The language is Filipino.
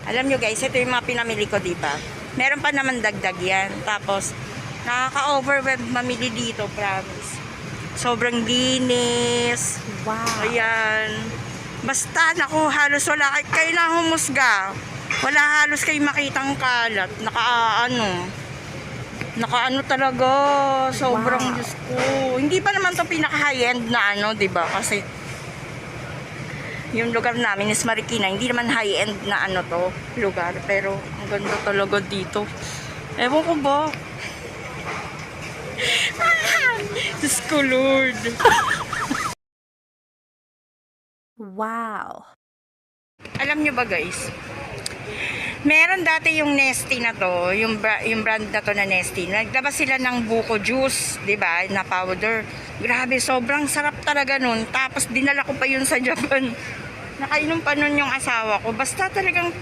Alam nyo guys, ito yung mga pinamili ko, diba? Meron pa naman dagdag yan. Tapos, nakaka-overwhelm mamili dito, promise. Sobrang linis. Wow. Ayan. Basta, naku, halos wala kayo na humusga. Wala halos kayo makitang kalat. Naka-ano talaga. Sobrang Wow. Diyos ko. Hindi pa naman to pinaka-high-end na diba? Kasi, yung lugar namin is Marikina. Hindi naman high-end na to, lugar. Pero, ang ganda talaga dito. Ewan ko ba? Diyos ko, Lord. Wow. Alam nyo ba guys, meron dati yung Nestea na to, yung brand na to na Nestea. Naglabas sila ng buko juice, 'di ba? Na powder. Grabe, sobrang sarap talaga nun. Tapos dinala ko pa yun sa Japan. Nakainom pa nun yung asawa ko. Basta talagang